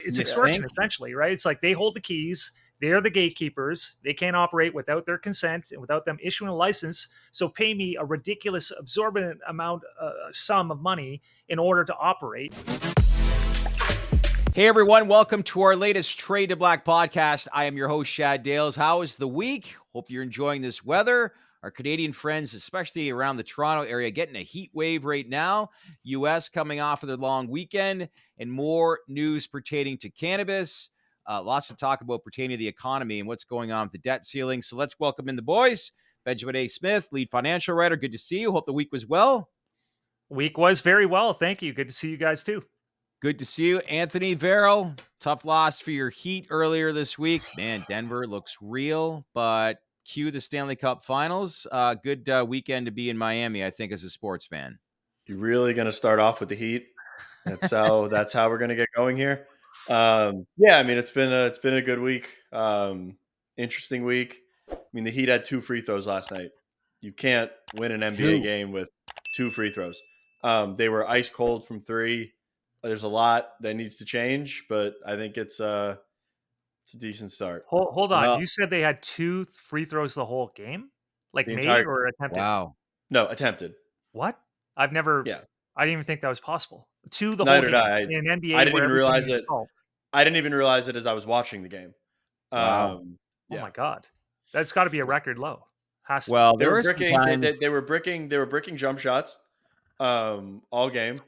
it's extortion, essentially, right? It's like they hold the keys. They're the gatekeepers. They can't operate without their consent and without them issuing a license. So pay me a ridiculous, absorbent amount, sum of money in order to operate. Hey everyone, welcome to our latest Trade to Black podcast. I am your host, Shad Dales. How is the week? Hope you're enjoying this weather. Our Canadian friends, especially around the Toronto area, getting a heat wave right now. US coming off of their long weekend, and more news pertaining to cannabis. Lots to talk about pertaining to the economy and what's going on with the debt ceiling. So let's welcome in the boys. Benjamin A. Smith, lead financial writer. Good to see you. Hope the week was well. Week was very well. Thank you. Good to see you guys too. Good to see you. Anthony Verrill, tough loss for your Heat earlier this week. Man, Denver looks real, but cue the Stanley Cup Finals. Good weekend to be in Miami, I think, as a sports fan. You're really going to start off with the Heat? That's how we're going to get going here. Yeah, I mean, it's been a good week. Interesting week. I mean, the Heat had 2 free throws last night. You can't win an NBA game with 2 free throws. They were ice cold from 3. There's a lot that needs to change, but I think it's a decent start. Hold on. You said they had 2 free throws the whole game? Like made or attempted? Wow. No, attempted. What? I've never. Yeah. I didn't even think that was possible. 2 the Neither whole game. did I. In an NBA, I didn't even realize it. Involved. I didn't even realize it as I was watching the game. Wow. Oh my God. That's got to be a record low. Well, they were bricking jump shots all game,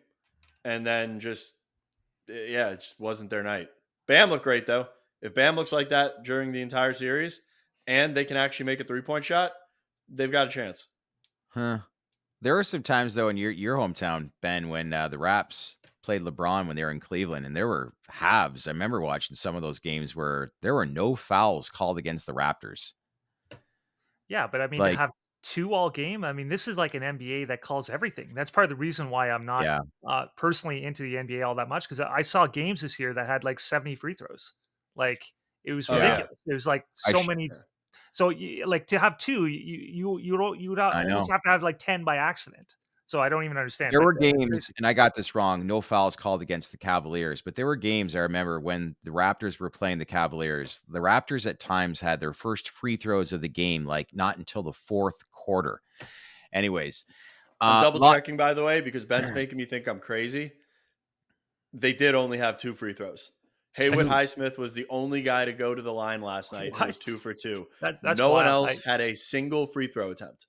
and then it just wasn't their night. Bam looked great though. If Bam looks like that during the entire series and they can actually make a 3-point shot, they've got a chance. Huh. There were some times though in your hometown, Ben, when the Raps played LeBron when they were in Cleveland, and there were halves. I remember watching some of those games where there were no fouls called against the Raptors. Yeah, but I mean, to have 2 all game, I mean, this is like an NBA that calls everything. That's part of the reason why I'm not personally into the NBA all that much, because I saw games this year that had like 70 free throws. Like, it was ridiculous. It was like so many. So like to have 2, you almost have to have like 10 by accident. So I don't even understand. There were games, and I got this wrong, no fouls called against the Cavaliers, but there were games I remember when the Raptors were playing the Cavaliers. The Raptors at times had their first free throws of the game, like not until the 4th quarter. Anyways. I'm double checking, by the way, because Ben's making me think I'm crazy. They did only have 2 free throws. Haywood Highsmith was the only guy to go to the line last night. It was 2 for 2. That's no one else had a single free throw attempt.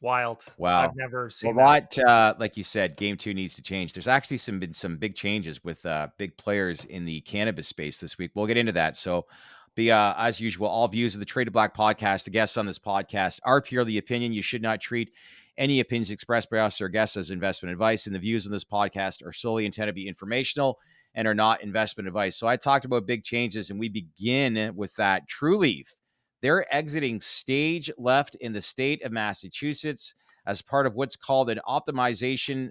Wild. Wow. I've never seen that. Like you said, game 2 needs to change. There's actually been some big changes with big players in the cannabis space this week. We'll get into that. So as usual, all views of the Trade to Black podcast, the guests on this podcast are purely opinion. You should not treat any opinions expressed by us or guests as investment advice, and the views on this podcast are solely intended to be informational and are not investment advice. So I talked about big changes, and we begin with that. Trulieve. They're exiting stage left in the state of Massachusetts as part of what's called optimization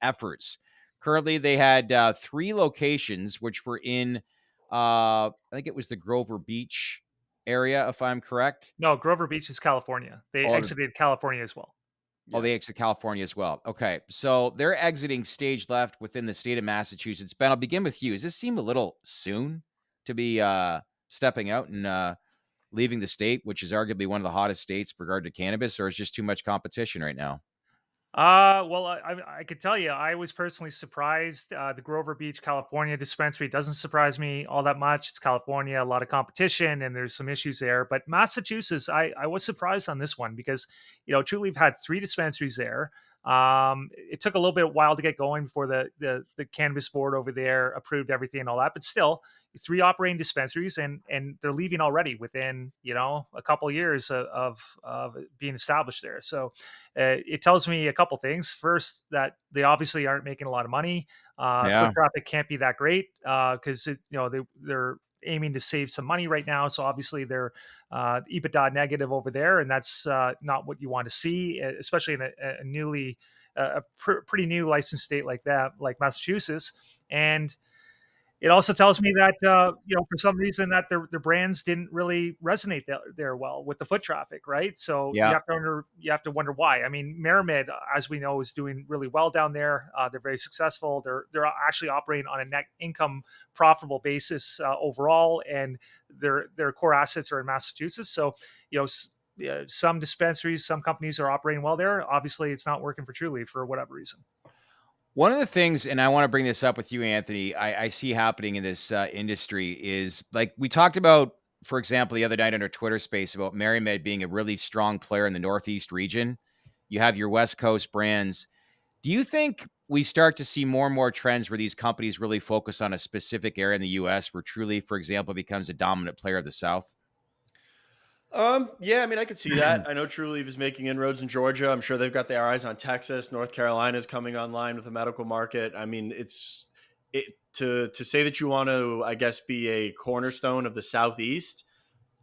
efforts. Currently, they had 3 locations, which were in, I think it was the Grover Beach area, if I'm correct. No, Grover Beach is California. They exited California as well. Oh, they exit California as well. Okay, so they're exiting stage left within the state of Massachusetts. Ben, I'll begin with you. Does this seem a little soon to be stepping out and leaving the state, which is arguably one of the hottest states with regard to cannabis, or is just too much competition right now? Well, I could tell you, I was personally surprised. The Grover Beach, California dispensary doesn't surprise me all that much. It's California, a lot of competition, and there's some issues there. But Massachusetts, I was surprised on this one because, Trulieve had 3 dispensaries there. It took a little bit while to get going before the cannabis board over there approved everything and all that, but still 3 operating dispensaries, and they're leaving already within, a couple of years of being established there. So it tells me a couple things. First, that they obviously aren't making a lot of money. Foot traffic can't be that great because they're aiming to save some money right now. So obviously they're EBITDA negative over there, and that's not what you want to see, especially in a pretty new licensed state like that, like Massachusetts. And It also tells me that for some reason that their brands didn't really resonate there well with the foot traffic, right? So Yeah. you have to wonder why. I mean, Merrimed, as we know, is doing really well down there. They're very successful. They're actually operating on a net income profitable basis overall, and their core assets are in Massachusetts. So you know. Some dispensaries, some companies are operating well there. Obviously, it's not working for Trulieve for whatever reason. One of the things, and I want to bring this up with you, Anthony, I see happening in this industry is like we talked about, for example, the other night on our Twitter space about MaryMed being a really strong player in the Northeast region. You have your West Coast brands. Do you think we start to see more and more trends where these companies really focus on a specific area in the US where Truly, for example, becomes a dominant player of the South? Yeah, I mean, I could see that. I know Trulieve is making inroads in Georgia. I'm sure they've got their eyes on Texas. North Carolina is coming online with a medical market. I mean, to say that you want to, I guess, be a cornerstone of the Southeast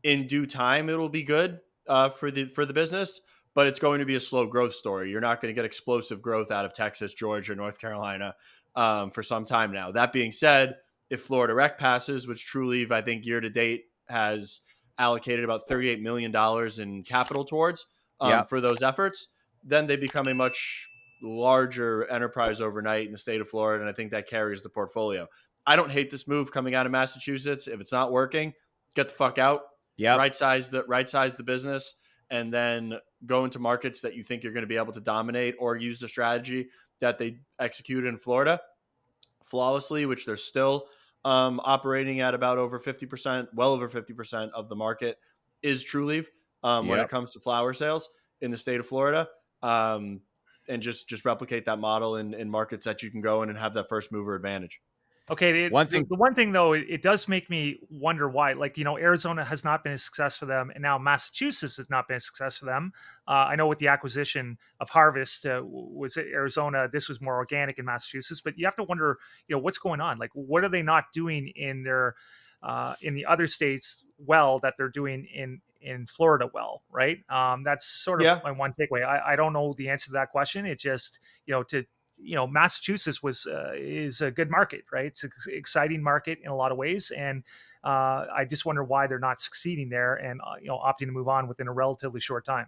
in due time. It'll be good for the business, but it's going to be a slow growth story. You're not going to get explosive growth out of Texas, Georgia, North Carolina for some time now. That being said, if Florida Rec passes, which Trulieve, I think year to date has allocated about $38 million in capital towards Yeah. for those efforts, then they become a much larger enterprise overnight in the state of Florida. And I think that carries the portfolio. I don't hate this move coming out of Massachusetts. If it's not working, get the fuck out, Yep. right size the business, and then go into markets that you think you're going to be able to dominate, or use the strategy that they executed in Florida flawlessly, which they're still operating at about over 50%, well over 50% of the market is Trulieve when it Yep. comes to flower sales in the state of Florida. Um, and just replicate that model in markets that you can go in and have that first mover advantage. Okay, One thing, the one thing though, it does make me wonder why. Like, Arizona has not been a success for them, and now Massachusetts has not been a success for them. I know with the acquisition of Harvest was it Arizona. This was more organic in Massachusetts, but you have to wonder, what's going on. Like, what are they not doing in the other states well that they're doing in Florida well, right? That's sort of Yeah, my one takeaway. I don't know the answer to that question. It just to Massachusetts is a good market, right? It's an exciting market in a lot of ways, and I just wonder why they're not succeeding there and opting to move on within a relatively short time.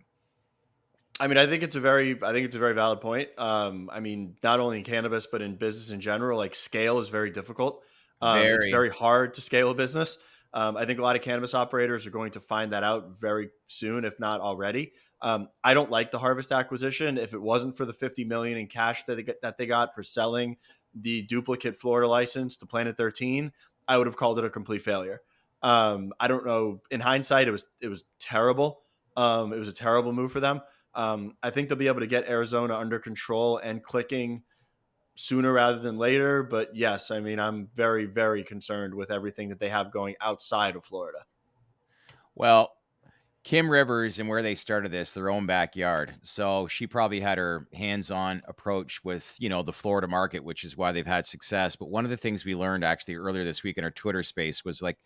I mean, I think it's a very valid point. I mean, not only in cannabis but in business in general, like scale is very difficult. It's very, very hard to scale a business. I think a lot of cannabis operators are going to find that out very soon, if not already. I don't like the Harvest acquisition. If it wasn't for the 50 million in cash that they got for selling the duplicate Florida license to Planet 13, I would have called it a complete failure. I don't know. In hindsight, it was terrible. It was a terrible move for them. I think they'll be able to get Arizona under control and clicking sooner rather than later. But yes, I mean, I'm very, very concerned with everything that they have going outside of Florida. well, Kim Rivers and where they started this, their own backyard. So she probably had her hands-on approach with, the Florida market, which is why they've had success. But one of the things we learned actually earlier this week in our Twitter space was like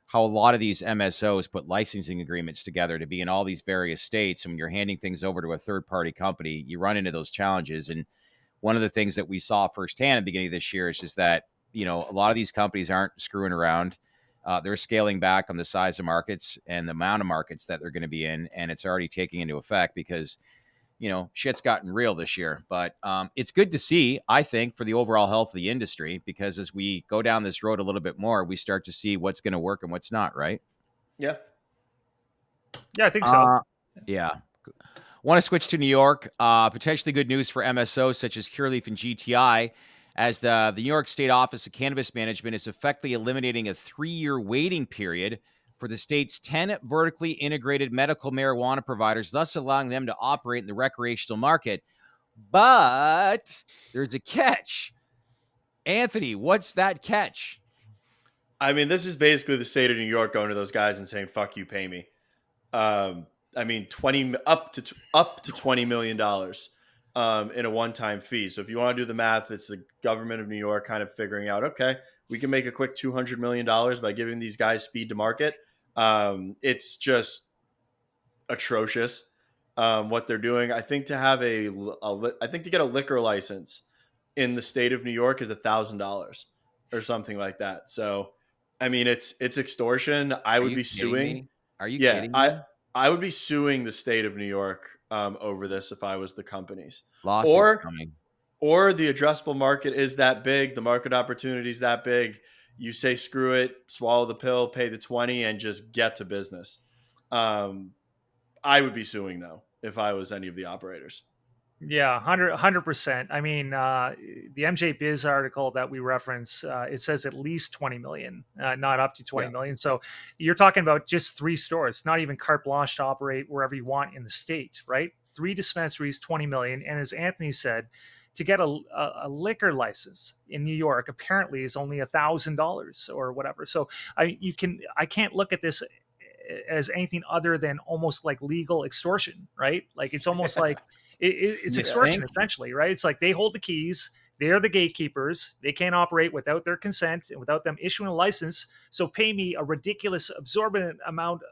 how a lot of these MSOs put licensing agreements together to be in all these various states. And when you're handing things over to a third-party company, you run into those challenges. And one of the things that we saw firsthand at the beginning of this year is just that, a lot of these companies aren't screwing around. They're scaling back on the size of markets and the amount of markets that they're going to be in. And it's already taking into effect because, shit's gotten real this year. But it's good to see, I think, for the overall health of the industry, because as we go down this road a little bit more, we start to see what's going to work and what's not, right? Yeah. Yeah, I think so. Yeah. Want to switch to New York. Potentially good news for MSOs such as Cureleaf and GTI, as the New York State Office of Cannabis Management is effectively eliminating a 3-year waiting period for the state's 10 vertically integrated medical marijuana providers, thus allowing them to operate in the recreational market. But there's a catch. Anthony, what's that catch? I mean, this is basically the state of New York going to those guys and saying, fuck you, pay me. I mean, up to $20 million in a one-time fee. So if you want to do the math, it's the government of New York kind of figuring out, okay, we can make a quick $200 million by giving these guys speed to market. It's just atrocious what they're doing. I think to have I think to get a liquor license in the state of New York is $1,000. or something like that. So, I mean, it's extortion. I Are would you be kidding suing. me? Are you Yeah, kidding me? I would be suing the state of New York over this if I was the companies, Lawsuits or coming. the addressable market is that big, the market opportunity is that big. You say screw it, swallow the pill, pay the 20, and just get to business. Um, I would be suing though if I was any of the operators. Yeah, 100%. I mean, the MJ Biz article that we reference, it says at least 20 million, not up to 20 Yeah, million. So you're talking about just three stores, not even carte blanche to operate wherever you want in the state, right? Three dispensaries, 20 million. And as Anthony said, to get a liquor license in New York apparently is only $1,000 or whatever. So I can't look at this as anything other than almost like legal extortion, right? Like it's almost like it's You yeah, extortion think? essentially, right? It's like they hold the keys, they're the gatekeepers, they can't operate without their consent and without them issuing a license. So pay me a ridiculous, absorbent amount,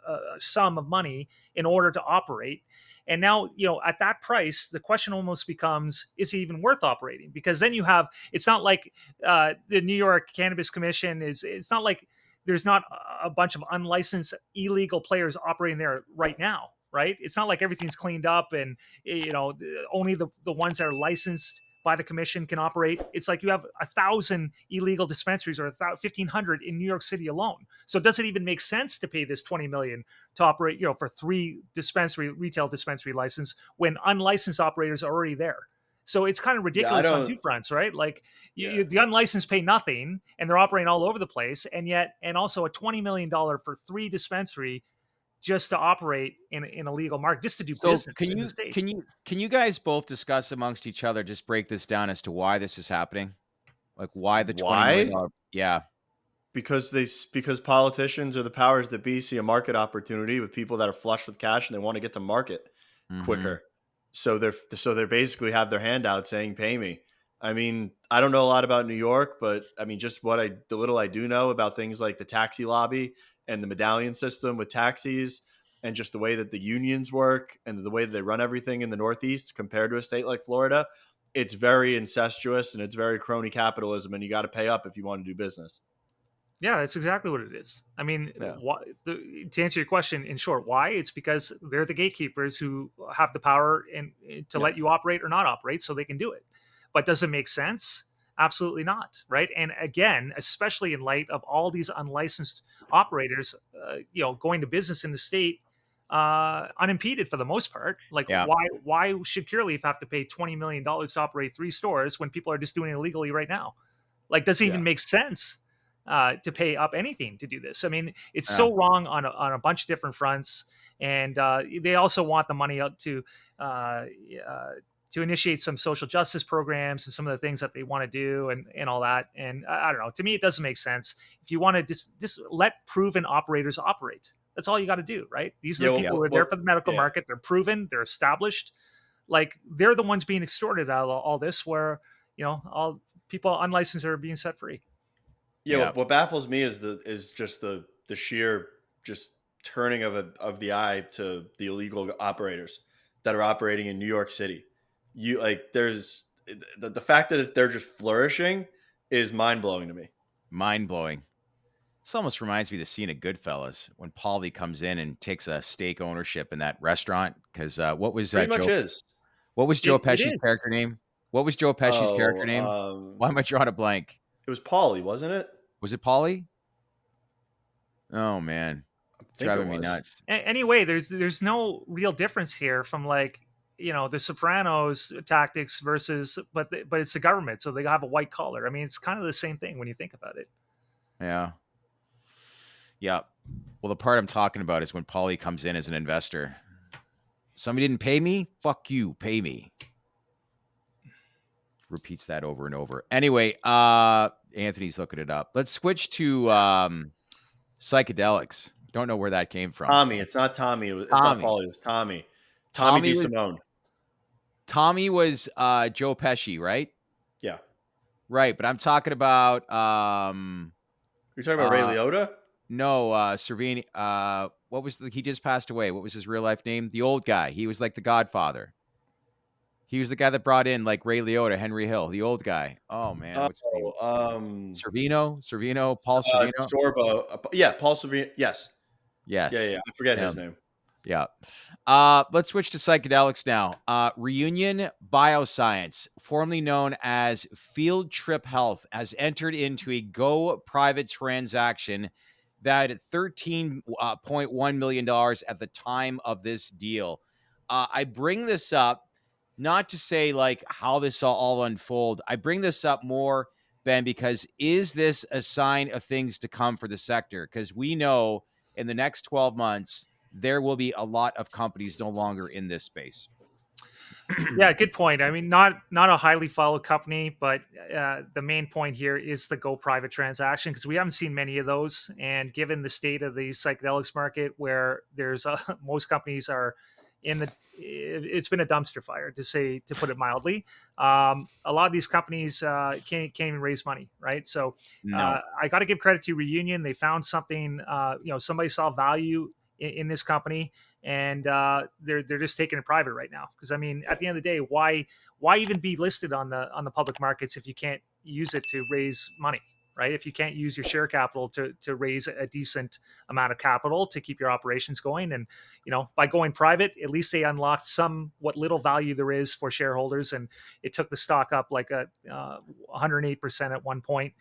sum of money in order to operate. And now, at that price, the question almost becomes: is it even worth operating? Because then you have, it's not like the New York Cannabis Commission is. It's not like there's not a bunch of unlicensed illegal players operating there right now, right? It's not like everything's cleaned up and only the ones that are licensed by the commission can operate. It's like you have 1,000 illegal dispensaries or 1,500 in New York City alone. So does it even make sense to pay this 20 million to operate, for three retail dispensary license when unlicensed operators are already there? So it's kind of yeah. I ridiculous on don't. two fronts, right? Like Yeah, the unlicensed pay nothing and they're operating all over the place, and also a $20 million for three dispensary just to operate in a legal market, just to do So business in the state. can you guys both discuss amongst each other, just break this down as to why this is happening? Like why the $20 why? million? Yeah. Because politicians or the powers that be see a market opportunity with people that are flush with cash and they want to get to market Mm-hmm. quicker. So they basically have their hand out saying pay me. I mean, I don't know a lot about New York, but I mean just the little I do know about things like the taxi lobby and the medallion system with taxis and just the way that the unions work and the way that they run everything in the Northeast compared to a state like Florida, it's very incestuous and it's very crony capitalism and you got to pay up if you want to do business. Yeah, that's exactly what it is. I mean, Yeah. to answer your question in short, why? It's because they're the gatekeepers who have the power and to Yeah. let you operate or not operate, so they can do it. But does it make sense? Absolutely not, right? And again, especially in light of all these unlicensed operators, going to business in the state unimpeded for the most part. Like, Yeah. why should Curaleaf have to pay $20 million to operate three stores when people are just doing it illegally right now? Like, does it Yeah. even make sense to pay up anything to do this? I mean, it's Yeah. so wrong on a bunch of different fronts, and they also want the money up uh, uh, to initiate some social justice programs and some of the things that they want to do and all that. And I don't know. To me, it doesn't make sense. If you want to just let proven operators operate, that's all you got to do, right? These are Yeah. the Well, people Yeah. who are there well, for the medical yeah. market. They're proven. They're established. Like they're the ones being extorted out of all this, where all people unlicensed are being set free. Yeah. Yeah. What baffles me is just the sheer just turning of the eye to the illegal operators that are operating in New York City. You like there's the fact that they're just flourishing is mind blowing to me. Mind blowing. This almost reminds me of the scene of Goodfellas when Paulie comes in and takes a stake ownership in that restaurant. Because Pretty much is. What was Joe It Pesci's is. character name? What was Joe Pesci's character Oh, name? Why am I drawing a blank? it was Paulie, wasn't it? Was it Paulie? Oh man, I think it driving me was. nuts. Anyway, there's no real difference here from like the Sopranos tactics versus, but it's the government, so they have a white collar. I mean, it's kind of the same thing when you think about it. Yeah. Yeah. Well, the part I'm talking about is when Paulie comes in as an investor. Somebody didn't pay me? Fuck you, pay me. Repeats that over and over. Anyway, Anthony's looking it up. Let's switch to psychedelics. Don't know where that came from. Tommy. It's not Tommy. It's not Tommy. Paulie. It was Tommy. Tommy Tommy was DeSimone. Joe Pesci, right? Yeah. Right, but I'm talking about You're talking about Ray uh Liotta? no, Cervini, he just passed away. What was his real life name? The old guy. He was like the Godfather. He was the guy that brought in like Ray Liotta, Henry Hill, the old guy. Oh man, what's his name? Oh, Paul Servino. Sorbo. Yeah, Paul Savino. Yes. Yeah, Yes, yeah. I forget his him. name. Yeah. Let's switch to psychedelics now. Reunion Bioscience, formerly known as Field Trip Health, has entered into a go private transaction valued at $13.1 million at the time of this deal. I bring this up not to say like how this all unfold. I bring this up more, Ben, because is this a sign of things to come for the sector? Because we know in the next 12 months, there will be a lot of companies no longer in this space. Yeah, good point. I mean, not a highly followed company, but the main point here is the go private transaction because we haven't seen many of those. And given the state of the psychedelics market, where there's most companies are in the, it's been a dumpster fire to put it mildly. A lot of these companies can't even raise money, right? So No. I got to give credit to Reunion. They found something. Somebody saw value in this company, and they're just taking it private right now. Because I mean, at the end of the day, why even be listed on the public markets if you can't use it to raise money, right? If you can't use your share capital to raise a decent amount of capital to keep your operations going, and by going private, at least they unlocked some what little value there is for shareholders, and it took the stock up like a 108% at one point.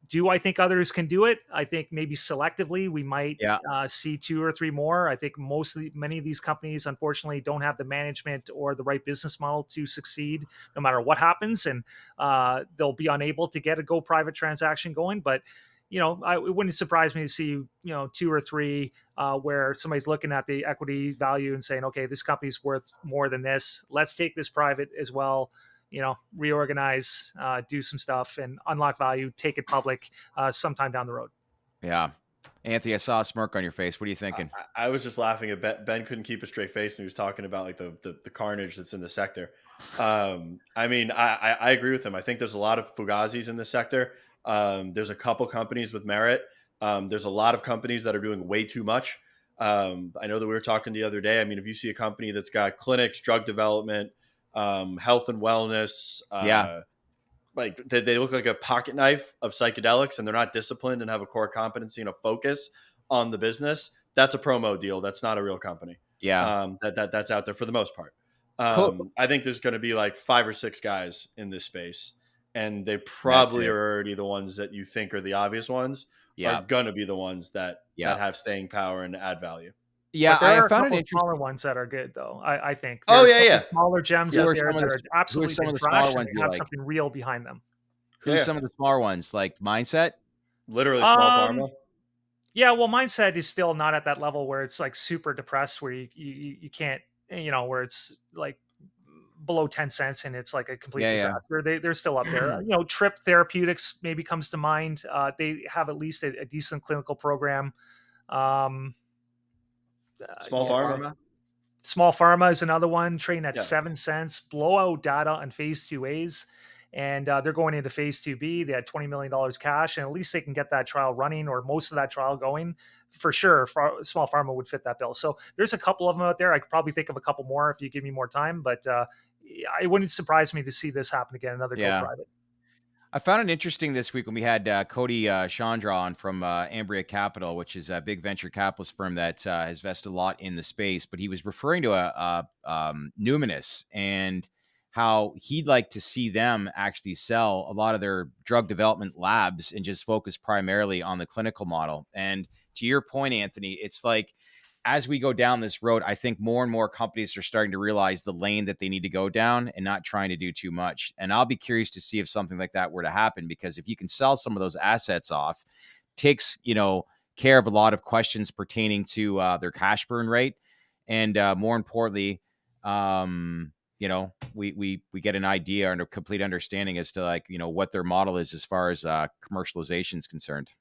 Do I think others can do it? I think maybe selectively we might Yeah. see two or three more. I think many of these companies, unfortunately, don't have the management or the right business model to succeed, no matter what happens, and they'll be unable to get a go private transaction going. But it wouldn't surprise me to see two or three where somebody's looking at the equity value and saying, okay, this company's worth more than this. Let's take this private as well. Reorganize, do some stuff, and unlock value. Take it public sometime down the road. Yeah. Anthony, I saw a smirk on your face. What are you I, thinking? I was just laughing at Ben. Couldn't keep a straight face when he was talking about like the carnage that's in the sector. I mean, I agree with him. I think there's a lot of fugazis in the sector. There's a couple companies with merit. There's a lot of companies that are doing way too much. I know that we were talking the other day. I mean, if you see a company that's got clinics, drug development, health and wellness, Yeah. like they look like a pocket knife of psychedelics, and they're not disciplined and have a core competency and a focus on the business. That's a promo deal. That's not a real company. Yeah. That's out there for the most part. Cool. I think there's going to be like 5 or 6 guys in this space, and they That's probably it. are already the ones that you think are the obvious ones. Are Yeah. going to be the ones that Yeah. have staying power and add value. Yeah. But there I are a found it couple of smaller interesting. ones that are good, though. I think Oh there's a yeah, couple of yeah, smaller gems yeah, out Who are there some of that the are who are absolutely some been of the smaller crushed, and ones they you have like? something real behind them. Who's yeah. some of the smaller ones like Mindset? Literally small Um, pharma. yeah, well, mindset is still not at that level where it's like super depressed, where you can't, where it's like below 10 cents and it's like a complete Yeah. disaster. They're still up there. Yeah. Trip Therapeutics maybe comes to mind. They have at least a decent clinical program. Um, Small Small pharma. pharma. Small Pharma is another one, trading at Yeah. 7 cents. Blowout data on phase 2As. And they're going into phase 2B. They had $20 million cash, and at least they can get that trial running, or most of that trial going. For sure, Small Pharma would fit that bill. So there's a couple of them out there. I could probably think of a couple more if you give me more time, but it wouldn't surprise me to see this happen again, another go Yeah. private. I found it interesting this week when we had Cody Chandra on from Ambria Capital, which is a big venture capitalist firm that has invested a lot in the space. But he was referring to Numinus and how he'd like to see them actually sell a lot of their drug development labs and just focus primarily on the clinical model. And to your point, Anthony, it's like as we go down this road, I think more and more companies are starting to realize the lane that they need to go down and not trying to do too much. And I'll be curious to see if something like that were to happen, because if you can sell some of those assets off, takes, care of a lot of questions pertaining to their cash burn rate. And more importantly, we get an idea and a complete understanding as to what their model is as far as commercialization is concerned.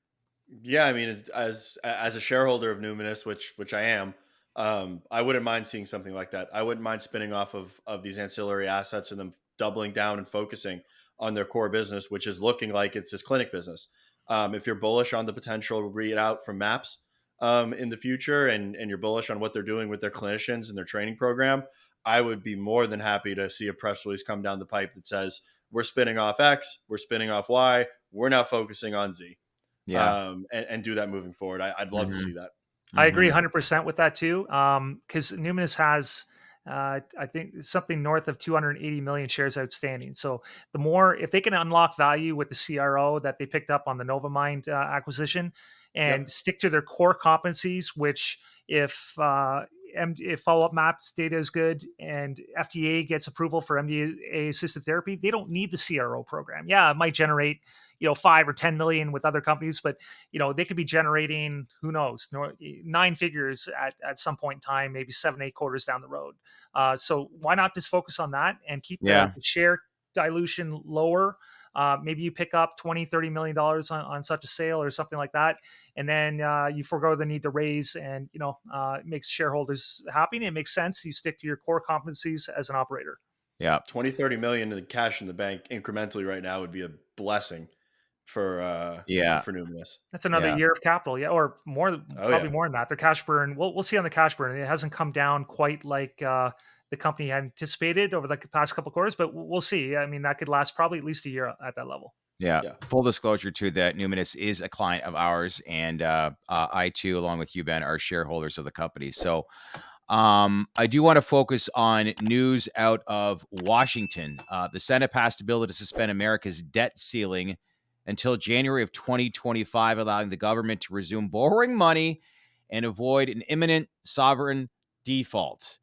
Yeah, I mean, as a shareholder of Numinus, which I am, I wouldn't mind seeing something like that. I wouldn't mind spinning off of these ancillary assets and them doubling down and focusing on their core business, which is looking like it's this clinic business. If you're bullish on the potential readout from MAPS in the future, and you're bullish on what they're doing with their clinicians and their training program, I would be more than happy to see a press release come down the pipe that says we're spinning off X, we're spinning off Y, we're now focusing on Z, Yeah. and do that moving forward. I'd love to Hmm. see that. I agree Hmm. 100% with that too. Because Numinus has, I think, something north of 280 million shares outstanding. So the more, if they can unlock value with the CRO that they picked up on the Novamind acquisition, and Yep. stick to their core competencies, which if if follow-up maps data is good and FDA gets approval for MDA assisted therapy, they don't need the CRO program. Yeah, it might generate 5 or 10 million with other companies, but they could be generating, who knows, nine figures at some point in time, maybe 7, 8 quarters down the road. So why not just focus on that and keep Yeah. the share dilution lower? Maybe you pick up 20, $30 million on such a sale or something like that, and then you forego the need to raise, and it makes shareholders happy and it makes sense. You stick to your core competencies as an operator. Yeah. 20-30 million in cash in the bank incrementally right now would be a blessing for Yeah. Numinous. That's another Yeah. year of capital, yeah, or more, Oh probably yeah. more than that. Their cash burn, we'll see on the cash burn. It hasn't come down quite like the company had anticipated over the past couple of quarters, but we'll see. I mean, that could last probably at least a year at that level. Yeah. Yeah. Full disclosure too, that Numinus is a client of ours, and I too, along with you, Ben, are shareholders of the company. So I do want to focus on news out of Washington. The Senate passed a bill to suspend America's debt ceiling until January of 2025, allowing the government to resume borrowing money and avoid an imminent sovereign default.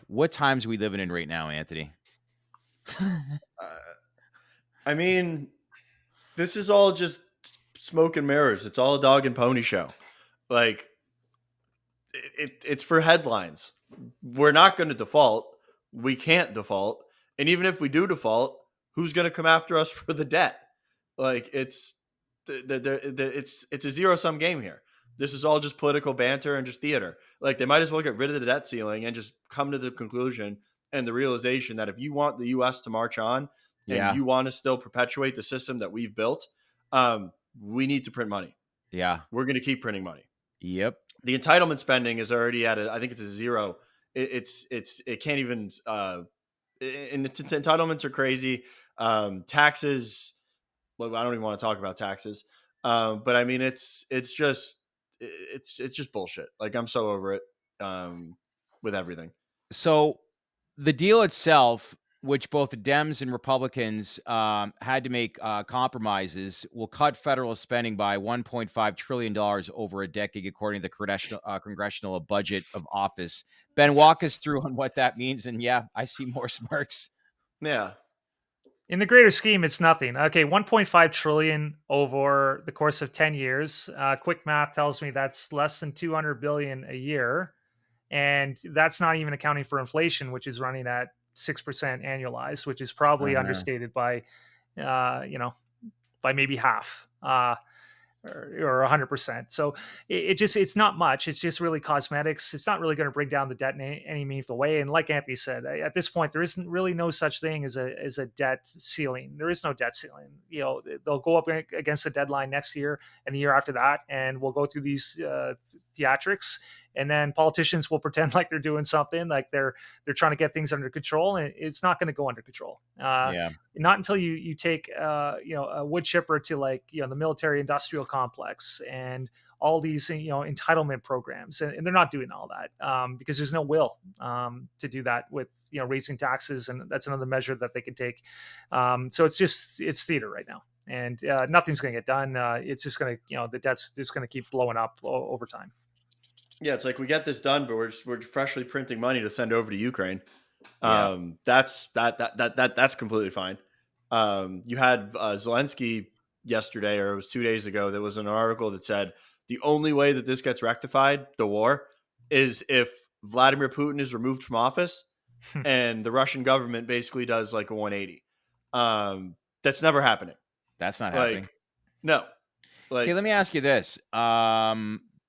What times are we living in right now, Anthony? Uh, I mean, this is all just smoke and mirrors. It's all a dog and pony show. Like it's for headlines. We're not going to default. We can't default. And even if we do default, who's going to come after us for the debt? Like it's a zero sum game here. This is all just political banter and just theater. Like they might as well get rid of the debt ceiling and just come to the conclusion and the realization that if you want the U.S. to march on and Yeah. you want to still perpetuate the system that we've built, we need to print money. Yeah. We're going to keep printing money. Yep. The entitlement spending is already at I think it's a zero. It can't even. And the entitlements are crazy. Taxes. Well, I don't even want to talk about taxes. But I mean, it's just bullshit. Like I'm so over it. With everything. So the deal itself, which both the Dems and Republicans had to make compromises, will cut federal spending by $1.5 trillion over a decade, according to the Congressional Budget of Office. Ben, walk us through on what that means. And yeah, I see more smirks. Yeah. In the greater scheme, it's nothing. Okay, 1.5 trillion over the course of 10 years. Quick math tells me that's less than 200 billion a year, and that's not even accounting for inflation, which is running at 6% annualized, which is probably Uh-huh. understated by, by maybe half. Or 100%. So it's not much. It's just really cosmetics. It's not really going to bring down the debt in any meaningful way. And like Anthony said, at this point, there isn't really no such thing as a debt ceiling. There is no debt ceiling. They'll go up against the deadline next year and the year after that, and we'll go through these theatrics. And then politicians will pretend like they're doing something, like they're trying to get things under control, and it's not going to go under control. Yeah. Not until you take a wood chipper to like the military industrial complex and all these entitlement programs, and they're not doing all that because there's no will to do that with raising taxes, and that's another measure that they can take. So it's theater right now, and nothing's going to get done. It's just going to the debt's just going to keep blowing up over time. Yeah, it's like we get this done, but we're freshly printing money to send over to Ukraine. Yeah. That's completely fine. You had Zelensky yesterday, or it was 2 days ago. There was an article that said the only way that this gets rectified, the war, is if Vladimir Putin is removed from office and the Russian government basically does like a 180. That's never happening. That's not happening. Like, no. Like, Okay, let me ask you this.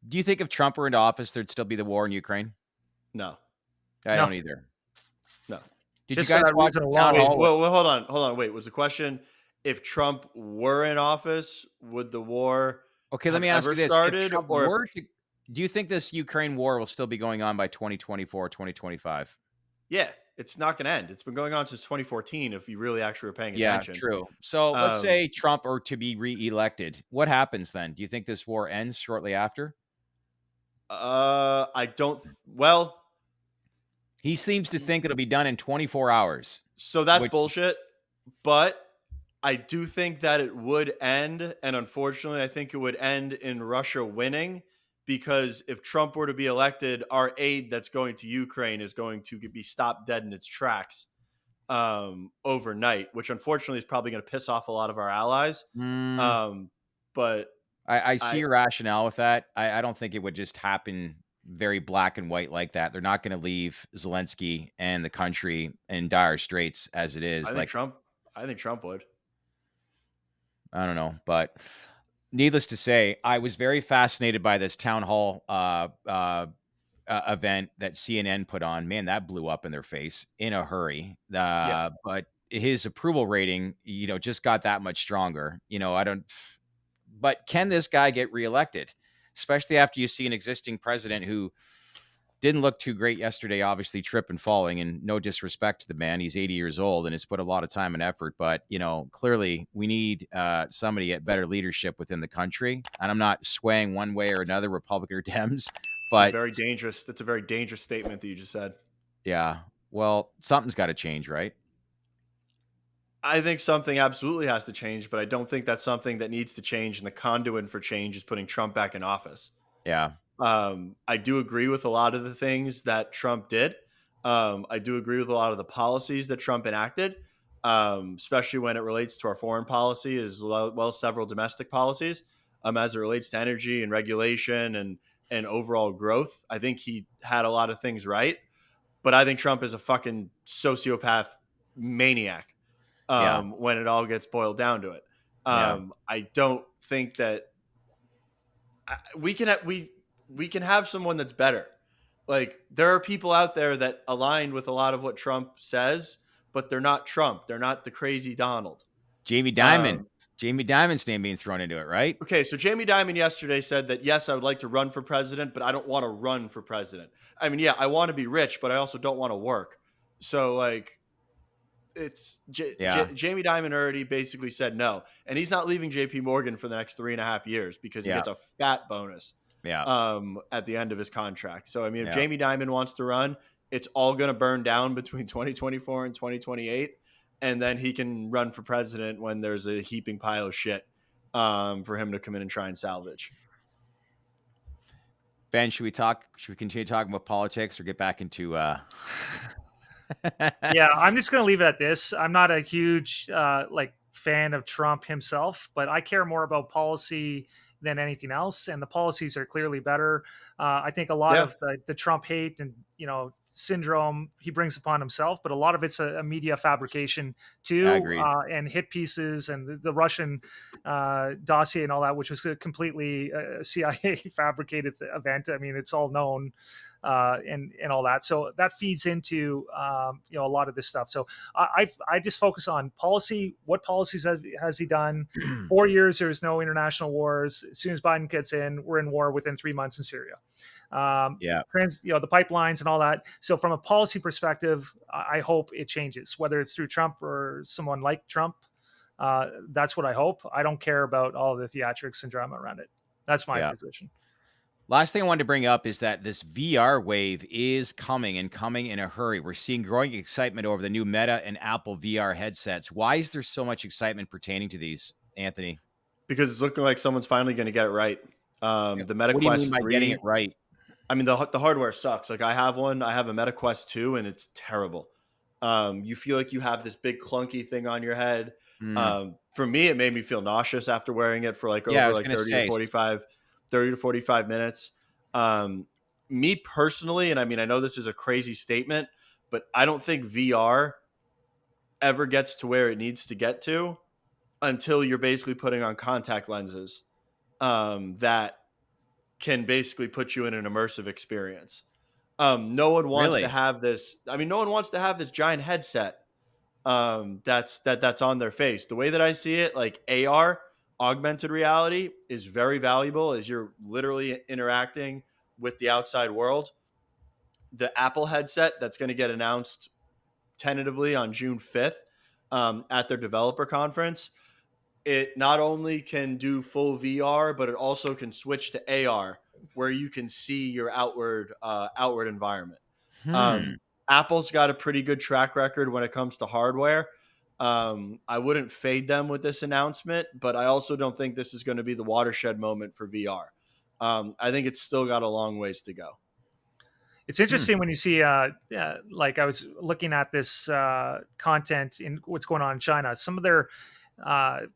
Do you think if Trump were into office, there'd still be the war in Ukraine? no. I No. don't either. No. Did Just you for guys that watch reason the town alone. Wait, hall? well, hold on. Wait, was the question if Trump were in office, would the war Okay, let have me ask ever you this. If started? Trump Or were to, do you think this Ukraine war will still be going on by 2024, 2025? Yeah, it's not going to end. It's been going on since 2014. If you really actually were paying Yeah, attention. true. So let's Um, say Trump are to be reelected. What happens then? Do you think this war ends shortly after? I don't. Well, He seems to think it'll be done in 24 hours, so that's which is, bullshit. But I do think that it would end, and unfortunately, I think it would end in Russia winning because if Trump were to be elected, our aid that's going to Ukraine is going to be stopped dead in its tracks overnight, which unfortunately is probably going to piss off a lot of our allies. mm, Um, but I see I your rationale with that. I don't think it would just happen very black and white like that. They're not going to leave Zelensky and the country in dire straits as it I is. think Like, Trump I think Trump would. I don't know, but needless to say, I was very fascinated by this town hall event that CNN put on. Man, that blew up in their face in a hurry. Yeah, But his approval rating, just got that much stronger. I don't. But can this guy get reelected? Especially after you see an existing president who didn't look too great yesterday, obviously trip and falling, and no disrespect to the man. He's 80 years old and has put a lot of time and effort, but clearly we need somebody at better leadership within the country. And I'm not swaying one way or another, Republican or Dems, but that's a very dangerous statement that you just said. yeah, well, something's got to change, right? I think something absolutely has to change, but I don't think that's something that needs to change. And the conduit for change is putting Trump back in office. Yeah, I do agree with a lot of the things that Trump did. I do agree with a lot of the policies that Trump enacted, especially when it relates to our foreign policy as well as several domestic policies, as it relates to energy and regulation and overall growth. I think he had a lot of things right, but I think Trump is a fucking sociopath maniac yeah, when it all gets boiled down to it. yeah. I don't think that we can we can have someone that's better. Like there are people out there that align with a lot of what Trump says, but they're not Trump. They're not the crazy Donald. Jamie Dimon. Um, Jamie Dimon's name being thrown into it, right? okay, so Jamie Dimon yesterday said that yes, I would like to run for president, but I don't want to run for president. I mean, yeah, I want to be rich, but I also don't want to work. So like it's Yeah, Jamie Dimon already basically said no, and he's not leaving J.P. Morgan for the next 3.5 years because he yeah, gets a fat bonus yeah, at the end of his contract. So I mean, if yeah. Jamie Dimon wants to run, it's all going to burn down between 2024 and 2028, and then he can run for president when there's a heaping pile of shit for him to come in and try and salvage. Ben, should we talk? Should we continue talking about politics or get back into? Yeah, I'm just going to leave it at this. I'm not a huge fan of Trump himself, but I care more about policy than anything else, and the policies are clearly better. I think a lot Yeah, of the Trump hate and syndrome he brings upon himself, but a lot of it's a media fabrication I too, agreed. and hit pieces and the Russian dossier and all that, which was a completely CIA fabricated event. I mean, it's all known. And all that, so that feeds into a lot of this stuff. So I just focus on policy. What policies has he done? 4 years, there's no international wars. As soon as Biden gets in, we're in war within 3 months in Syria. Yeah, The pipelines and all that. So from a policy perspective, I hope it changes, whether it's through Trump or someone like Trump. That's what I hope. I don't care about all the theatrics and drama around it. That's my yeah. position. Last thing I wanted to bring up is that this VR wave is coming and coming in a hurry. We're seeing growing excitement over the new Meta and Apple VR headsets. Why is there so much excitement pertaining to these, Anthony? because it's looking like someone's finally going to get it right. The Meta What do you mean Quest by getting it 3. right? I mean, the hardware sucks. Like I have one. I have a Meta Quest 2, and it's terrible. You feel like you have this big clunky thing on your head. Mm, For me, it made me feel nauseous after wearing it for like yeah, I over was like going to say, 30 to 45 minutes. Um, Me personally, and I mean, I know this is a crazy statement, but I don't think VR ever gets to where it needs to get to until you're basically putting on contact lenses that can basically put you in an immersive experience. No one wants to really? have this. I mean, no one wants to have this giant headset that's on their face. The way that I see it, like AR, augmented reality, is very valuable as you're literally interacting with the outside world. the Apple headset that's going to get announced tentatively on June 5th at their developer conference. It not only can do full VR, but it also can switch to AR, where you can see your outward environment. Hmm. Apple's got a pretty good track record when it comes to hardware. I wouldn't fade them with this announcement, but I also don't think this is going to be the watershed moment for VR. I think it's still got a long ways to go. It's interesting when you see, like I was looking at this content in what's going on in China. Some of their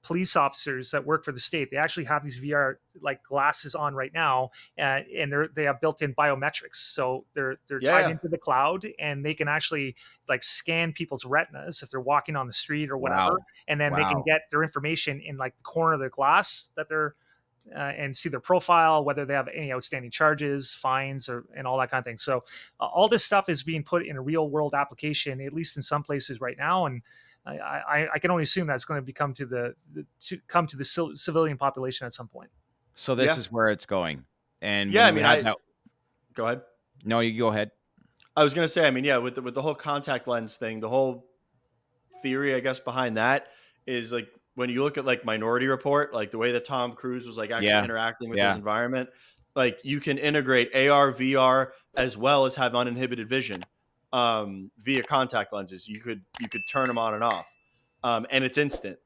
police officers that work for the state, they actually have these VR like glasses on right now, and they have built-in biometrics, so they're tied Yeah. into the cloud, and they can actually like scan people's retinas if they're walking on the street or whatever, Wow. and then they can Wow. get their information in like the corner of their glass that they're and see their profile, whether they have any outstanding charges, fines, or and all that kind of thing. So all this stuff is being put in a real world application, at least in some places right now, and I can only assume that's going to become come to the civilian population at some point. So this Yeah. is where it's going. And Yeah. when I you mean, had that, go ahead. no, you go ahead. I was going to say, I mean, yeah, with the whole contact lens thing, the whole theory, I guess, behind that is like when you look at like Minority Report, like the way that Tom Cruise was like actually Yeah. interacting with his Yeah. environment, like you can integrate AR, VR, as well as have uninhibited vision via contact lenses. You could turn them on and off, and it's instant.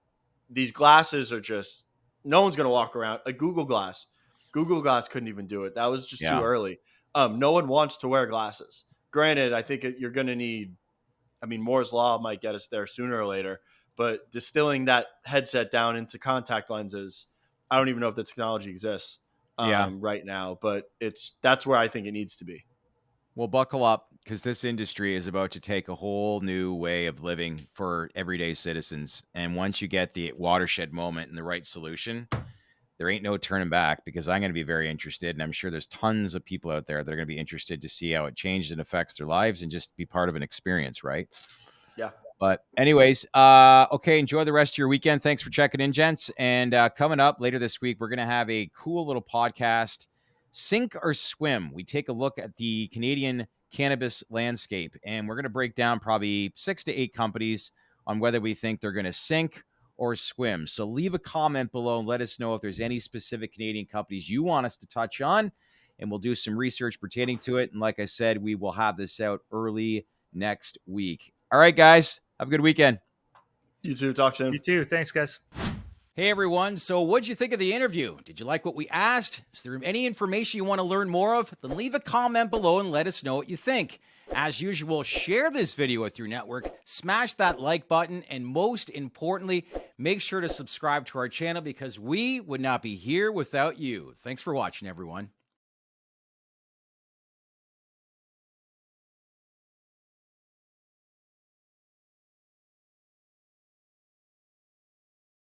These glasses are just no one's going to walk around a Google Glass. Google Glass couldn't even do it. That was just too Yeah. early. No one wants to wear glasses. Granted, I think you're going to need. I mean, Moore's law might get us there sooner or later, but distilling that headset down into contact lenses, I don't even know if the technology exists Yeah. right now, but that's where I think it needs to be. Well, buckle up because this industry is about to take a whole new way of living for everyday citizens. And once you get the watershed moment and the right solution, there ain't no turning back, because I'm going to be very interested. And I'm sure there's tons of people out there that are going to be interested to see how it changes and affects their lives and just be part of an experience, right? Yeah. But anyways, okay, enjoy the rest of your weekend. Thanks for checking in, gents. And coming up later this week, we're going to have a cool little podcast, Sink or Swim. We take a look at the Canadian cannabis landscape, and we're going to break down probably 6 to 8 companies on whether we think they're going to sink or swim. So leave a comment below and let us know if there's any specific Canadian companies you want us to touch on, and we'll do some research pertaining to it. And like I said, we will have this out early next week. All right, guys, have a good weekend. You too. Talk soon. You too. Thanks, guys. Hey, everyone. So what'd you think of the interview? Did you like what we asked? Is there any information you want to learn more of? Then leave a comment below and let us know what you think. As usual, share this video with your network, smash that like button, and most importantly, make sure to subscribe to our channel because we would not be here without you. Thanks for watching, everyone.